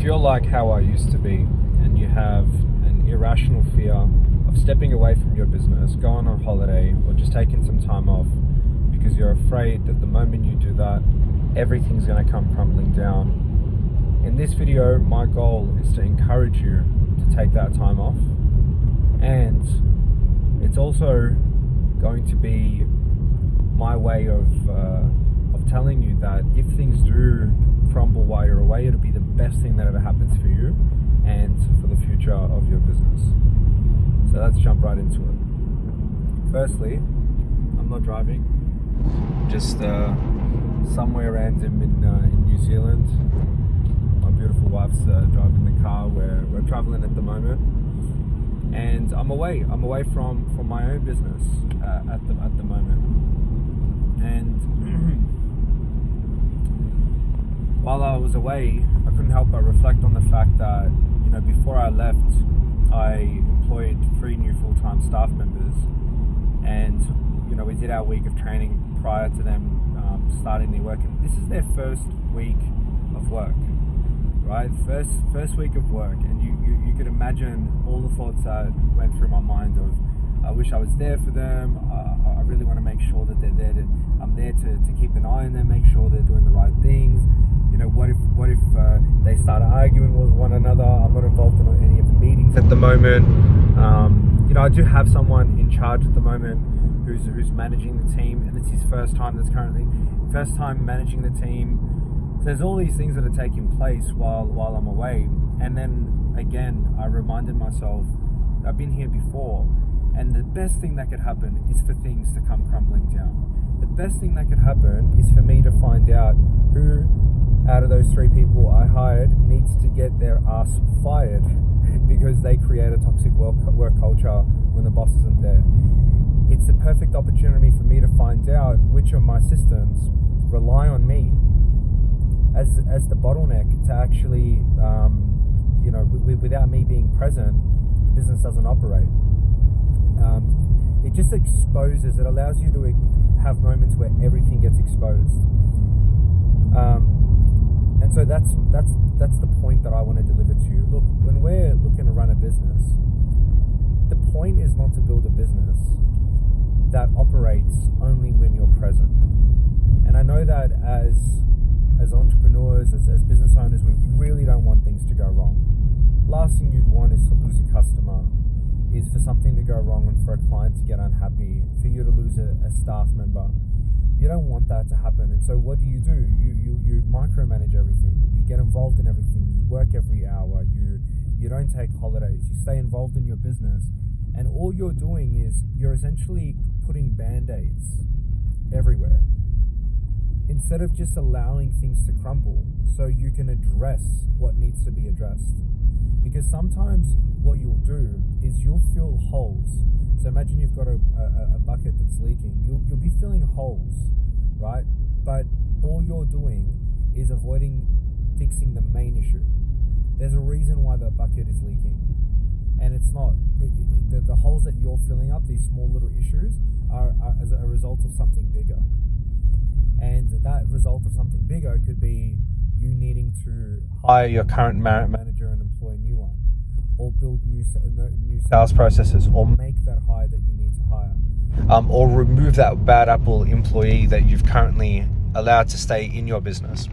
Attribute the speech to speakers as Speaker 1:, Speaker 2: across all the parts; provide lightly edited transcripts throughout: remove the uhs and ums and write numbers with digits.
Speaker 1: you're like how I used to be and you have an irrational fear of stepping away from your business, going on holiday, or just taking some time off because you're afraid that the moment you do that, everything's going to come crumbling down. In this video, my goal is to encourage you to take that time off, and it's also going to be my way of telling you that if things do crumble while you're away, it'll be the best thing that ever happens for you and for the future of your business. So let's jump right into it. Firstly, I'm not driving, just somewhere random in New Zealand. My beautiful wife's driving the car. We're traveling at the moment, and I'm away from my own business at the moment. And while I was away, I couldn't help but reflect on the fact that, before I left, I employed 3 new full-time staff members, and we did our week of training prior to them starting their work, and this is their first week of work, right? First week of work, and you could imagine all the thoughts that went through my mind of, I wish I was there for them. I really want to make sure that they're there. I'm there to keep an eye on them, make sure they're doing the right things. What if they start arguing with one another? I'm not involved in any of the meetings at the moment. I do have someone in charge at the moment who's managing the team, and it's his first time managing the team. So there's all these things that are taking place while I'm away. And then again, I reminded myself, I've been here before, and the best thing that could happen is for things to come crumbling down. The best thing that could happen is for me to find out who out of those 3 people I hired needs to get their ass fired because they create a toxic work culture when the boss isn't there. It's the perfect opportunity for me to find out which of my systems rely on me as the bottleneck to actually, without me being present, the business doesn't operate. It just exposes, it allows you to have moments where everything gets exposed. And so that's the point that I want to deliver to you. Look, when we're looking to run a business, the point is not to build a business that operates only when you're present. And I know that as entrepreneurs, as business owners, we really don't want things to go wrong. Last thing you'd want is to lose a customer, is for something to go wrong and for a client to get unhappy, for you to lose a staff member. You don't want that to happen. And so what do? You micromanage everything. You get involved in everything. You work every hour. You don't take holidays. You stay involved in your business. And all you're doing is you're essentially putting band-aids everywhere instead of just allowing things to crumble so you can address what needs to be addressed. Because sometimes what you'll do is you'll fill holes. So imagine you've got a bucket that's leaking. You'll be filling holes, right? But all you're doing is avoiding fixing the main issue. There's a reason why the bucket is leaking. And it's not, the holes that you're filling up, these small little issues, are as a result of something bigger. And that result of something bigger could be you needing to hire your current manager and employ a new one, or build new sales processes, or make that hire that you need to hire, or remove that bad apple employee that you've currently allowed to stay in your business.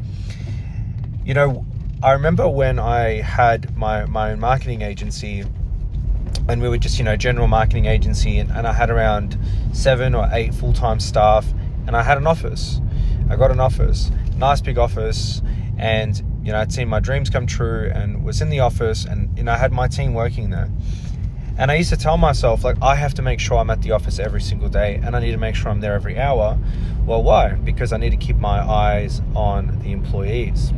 Speaker 1: I remember when I had my own marketing agency, and we were just, general marketing agency, and I had around 7 or 8 full-time staff, and I had an office. I got an office, nice big office, and I'd seen my dreams come true and was in the office, and I had my team working there. And I used to tell myself, I have to make sure I'm at the office every single day, and I need to make sure I'm there every hour. Well, why? Because I need to keep my eyes on the employees.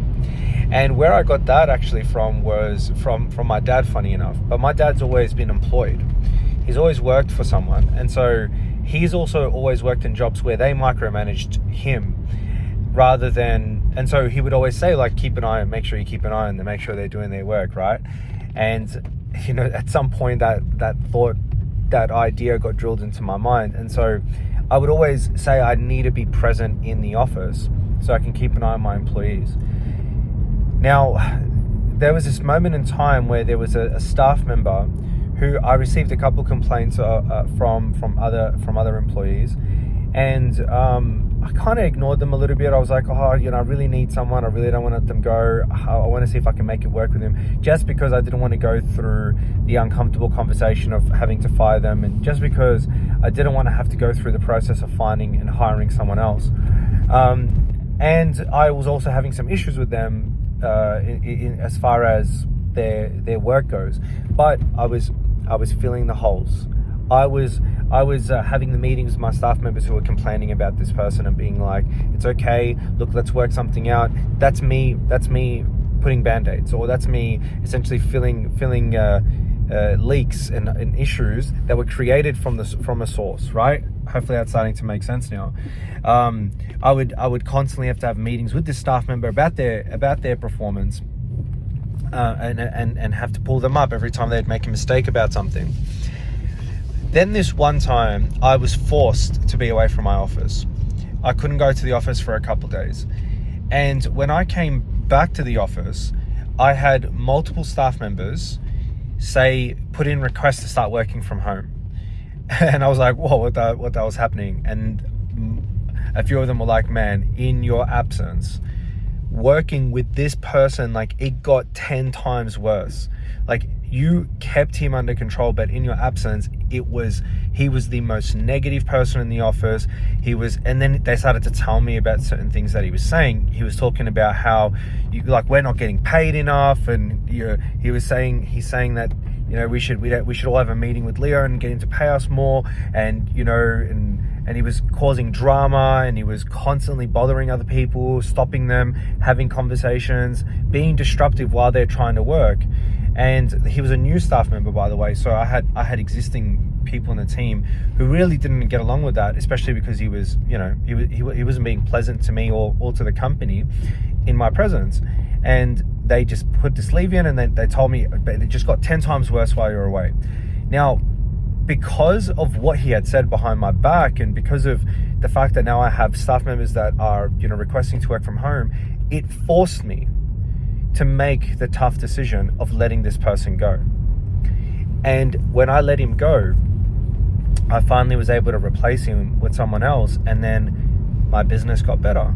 Speaker 1: And where I got that actually from was from my dad, funny enough. But my dad's always been employed. He's always worked for someone. And so he's also always worked in jobs where they micromanaged him rather than, and so he would always say, keep an eye on, make sure you keep an eye on them, make sure they're doing their work, right? And, at some point that thought, that idea got drilled into my mind. And so I would always say I need to be present in the office so I can keep an eye on my employees. Now, there was this moment in time where there was a staff member who I received a couple complaints from other employees, and I kind of ignored them a little bit. I was like, I really need someone. I really don't want to let them go. I want to see if I can make it work with them, just because I didn't want to go through the uncomfortable conversation of having to fire them, and just because I didn't want to have to go through the process of finding and hiring someone else. And I was also having some issues with them in as far as their work goes, but I was filling the holes. I was having the meetings with my staff members who were complaining about this person and being like, it's okay, look, let's work something out. That's me putting band-aids, or that's me essentially filling leaks and issues that were created from a source, right? Hopefully that's starting to make sense now. I would constantly have to have meetings with this staff member about their performance, and have to pull them up every time they'd make a mistake about something. Then this one time, I was forced to be away from my office. I couldn't go to the office for a couple of days. And when I came back to the office, I had multiple staff members put in requests to start working from home. And I was like, whoa, what the was happening? And a few of them were like, man, in your absence, working with this person, like, it got 10 times worse. Like, you kept him under control, but in your absence, he was the most negative person in the office. And then they started to tell me about certain things that he was saying. He was talking about how we're not getting paid enough, and he's saying that we should all have a meeting with Leo and get him to pay us more, and he was causing drama, and he was constantly bothering other people, stopping them, having conversations, being disruptive while they're trying to work. And he was a new staff member, by the way, so I had existing people in the team who really didn't get along with that, especially because he was, he wasn't being pleasant to me or to the company in my presence. And they just put this leave in, and then they told me it just got 10 times worse while you were away. Now, because of what he had said behind my back, and because of the fact that now I have staff members that are, requesting to work from home, it forced me to make the tough decision of letting this person go. And when I let him go, I finally was able to replace him with someone else, and then my business got better.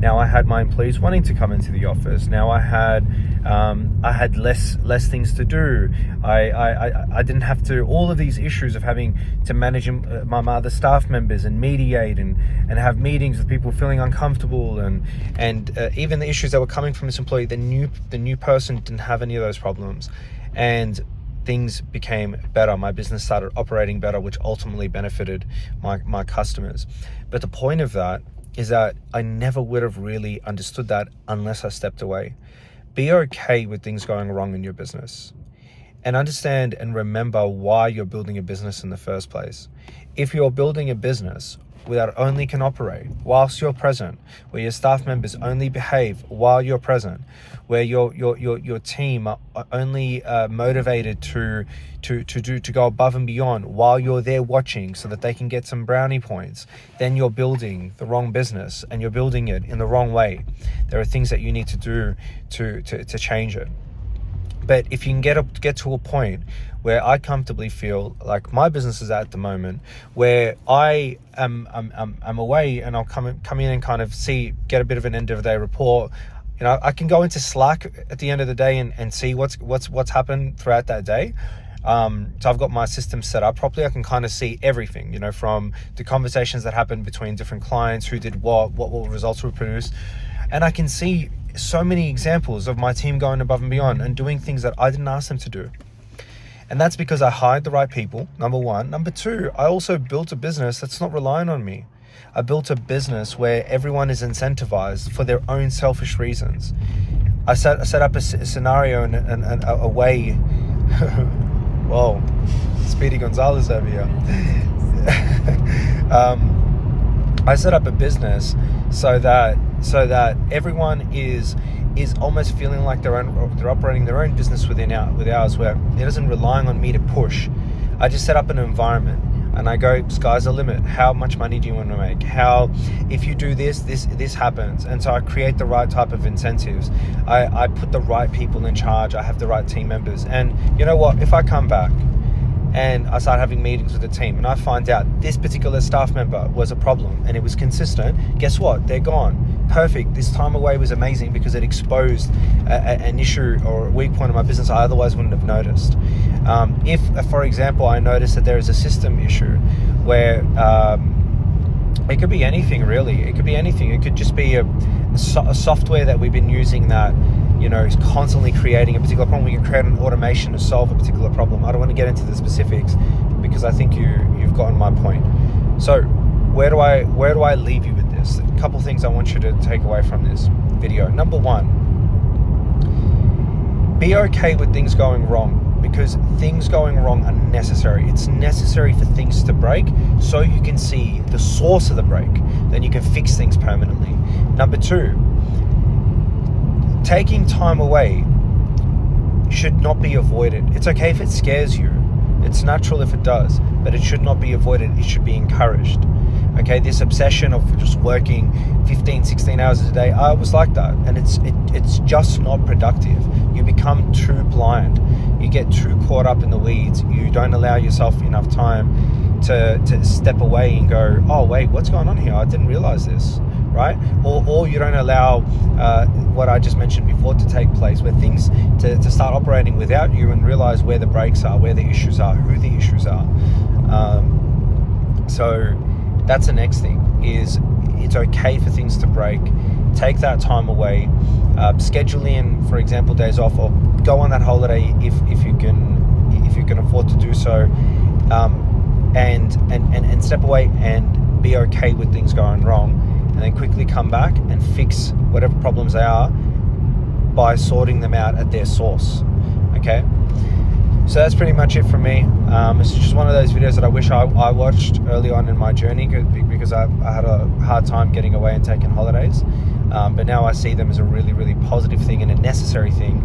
Speaker 1: Now I had my employees wanting to come into the office. Now I had less things to do. I didn't have to, all of these issues of having to manage my other staff members and mediate and have meetings with people feeling uncomfortable, and even the issues that were coming from this employee. The new person didn't have any of those problems, and things became better. My business started operating better, which ultimately benefited my customers. But the point of that is that I never would have really understood that unless I stepped away. Be okay with things going wrong in your business, and understand and remember why you're building a business in the first place. If you're building a business that only can operate whilst you're present, where your staff members only behave while you're present, where your team are only motivated to go above and beyond while you're there watching so that they can get some brownie points, then you're building the wrong business, and you're building it in the wrong way. There are things that you need to do to change it. But if you can get to a point where I comfortably feel like my business is at the moment, where I'm away, and I'll come in and kind of get a bit of an end of the day report. I can go into Slack at the end of the day and see what's happened throughout that day. So I've got my system set up properly. I can kind of see everything, from the conversations that happened between different clients, who did what results were produced, and I can see so many examples of my team going above and beyond and doing things that I didn't ask them to do. And that's because I hired the right people, number one. Number two, I also built a business that's not relying on me. I built a business where everyone is incentivized for their own selfish reasons. I set up a scenario and a way. Whoa, Speedy Gonzalez over here. I set up a business so that everyone is almost feeling like they're operating their own business with ours, where it isn't relying on me to push. I just set up an environment. and I go, sky's the limit. How much money do you want to make? How, if you do this happens. And so I create the right type of incentives. I put the right people in charge. I have the right team members. And you know what? If I come back and I start having meetings with the team and I find out this particular staff member was a problem and it was consistent, guess what? They're gone. Perfect. This time away was amazing because it exposed an issue or a weak point in my business I otherwise wouldn't have noticed. If, for example, I notice that there is a system issue where it could be anything really. It could be anything. It could just be a software that we've been using that, you know, is constantly creating a particular problem. We can create an automation to solve a particular problem. I don't want to get into the specifics because I think you've gotten my point. So where do I leave you with this? A couple things I want you to take away from this video. Number one, be okay with things going wrong, because things going wrong are necessary. It's necessary for things to break so you can see the source of the break. Then you can fix things permanently. Number two, taking time away should not be avoided. It's okay if it scares you. It's natural if it does, but it should not be avoided. It should be encouraged. Okay, this obsession of just working 15, 16 hours a day, I was like that, and it's just not productive. You become too blind. You get too caught up in the weeds. You don't allow yourself enough time to step away and go, oh wait, what's going on here? I didn't realize this, right? Or you don't allow what I just mentioned before to take place, where things to start operating without you, and realize where the breaks are, where the issues are, who the issues are. So that's the next thing, is it's okay for things to break. Take that time away. Schedule in, for example, days off, or go on that holiday if you can afford to do so, and step away and be okay with things going wrong, and then quickly come back and fix whatever problems they are by sorting them out at their source. Okay, so that's pretty much it from me. It's just one of those videos that I wish I watched early on in my journey, because I had a hard time getting away and taking holidays. But now I see them as a really, really positive thing and a necessary thing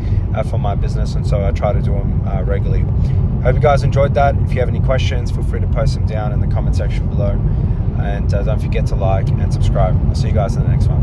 Speaker 1: for my business, and so I try to do them regularly. Hope you guys enjoyed that. If you have any questions, feel free to post them down in the comment section below, and don't forget to like and subscribe. I'll see you guys in the next one.